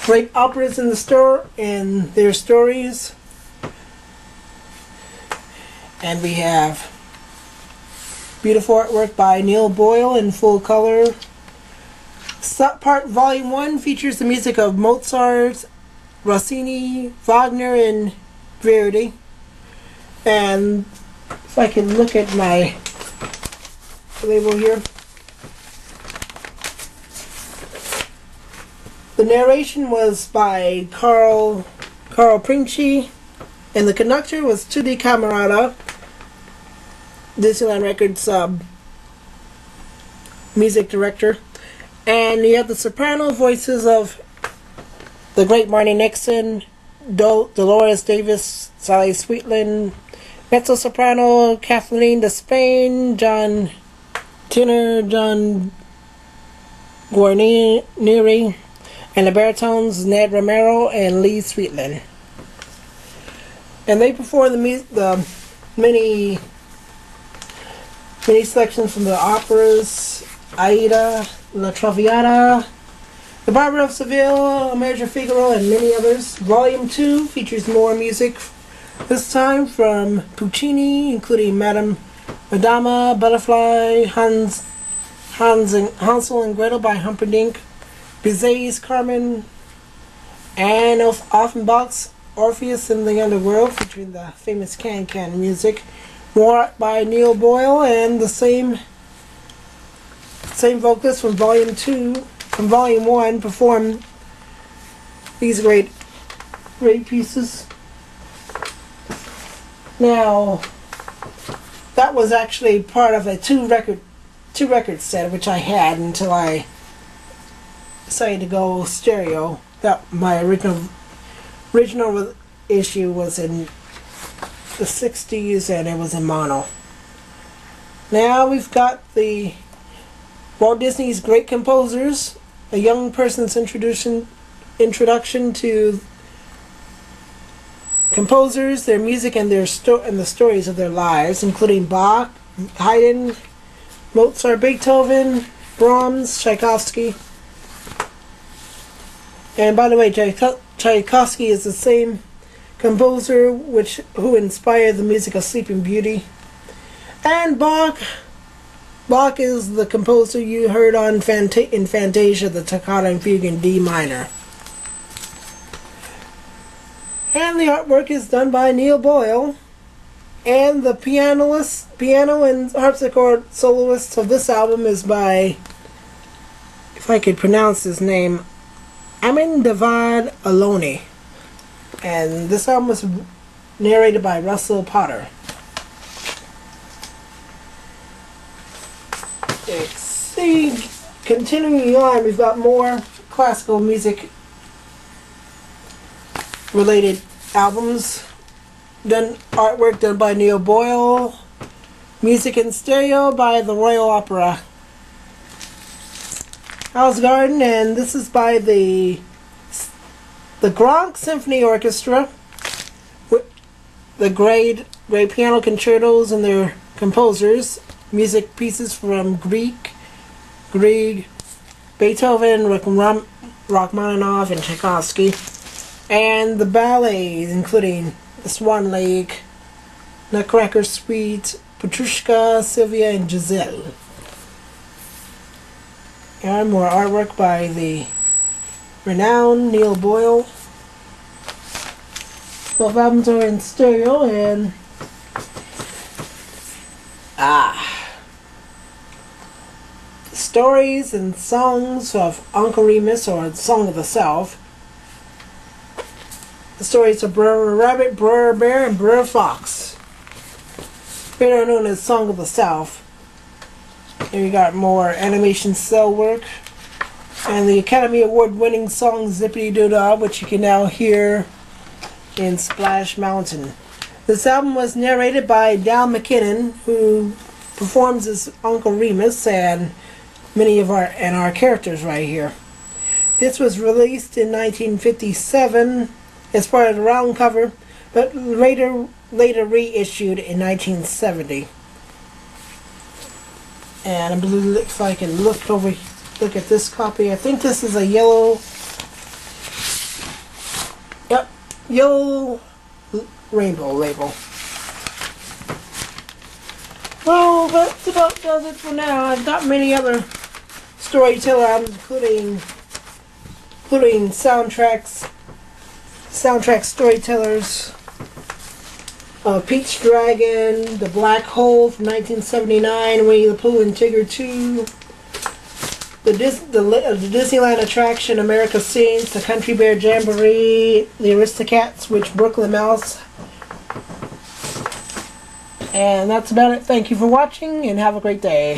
great operas in the store and their stories. And we have beautiful artwork by Neil Boyle in full color. Part Volume 1 features the music of Mozart, Rossini, Wagner, and Verdi. And if I can look at my label here. The narration was by Carl Princi, and the conductor was Tutti Camerata, Disneyland Records music director. And you have the soprano voices of the great Marnie Nixon, Dolores Davis, Sally Sweetland, mezzo-soprano Kathleen Despain, John tenor John Guarnieri, and the baritones Ned Romero and Lee Sweetland. And they perform the many selections from the operas, Aida, La Traviata, The Barber of Seville, A Marriage of Figaro, and many others. Volume 2 features more music, this time from Puccini, including Madama, Butterfly, Hansel and Gretel by Humperdinck, Bizet's Carmen, and Offenbach's Orpheus in the Underworld, featuring the famous can-can music. More art by Neil Boyle, and the same vocalists from Volume 1 perform these great pieces. Now, that was actually part of a two record set which I had until I decided to go stereo. That my original issue was in the 60s and it was in mono. Now we've got the Walt Disney's Great Composers, a young person's introduction to composers, their music, and the stories of their lives, including Bach, Haydn, Mozart, Beethoven, Brahms, Tchaikovsky. And by the way, Tchaikovsky is the same composer who inspired the music of Sleeping Beauty. And Bach is the composer you heard in Fantasia, the Toccata and Fugue in D minor. And the artwork is done by Neil Boyle. And the piano and harpsichord soloist of this album is by, if I could pronounce his name, Amin Davad Aloni. And this album was narrated by Russell Potter. Let's see, continuing on, we've got more classical music related albums. Artwork done by Neil Boyle. Music in stereo by the Royal Opera House Garden, and this is by the Gronk Symphony Orchestra, with the great piano concertos and their composers. Music pieces from Grieg, Beethoven, Rachmaninoff, and Tchaikovsky, and the ballets, including The Swan Lake, Nutcracker Suite, Petrushka, Sylvia, and Giselle. And more artwork by the renowned Neil Boyle. Both albums are in stereo, and stories and songs of Uncle Remus, or the Song of the South. The stories of Brer Rabbit, Brer Bear, and Brer Fox, better known as Song of the South. Here we got more animation cell work, and the Academy Award winning song Zippity Doo Dah, which you can now hear in Splash Mountain. This album was narrated by Dal McKinnon, who performs as Uncle Remus and many of our characters right here. This was released in 1957 as part of the round cover, but later reissued in 1970. And I believe, if I can look at this copy, I think this is a yellow yellow rainbow label. Well, that about does it for now. I've got many other Storyteller albums, including soundtrack Storytellers, Peach Dragon, The Black Hole from 1979, Winnie the Pooh and Tigger 2, the Disneyland attraction America Sings, the Country Bear Jamboree, the Aristocats, which Brooklyn Mouse. And that's about it. Thank you for watching and have a great day.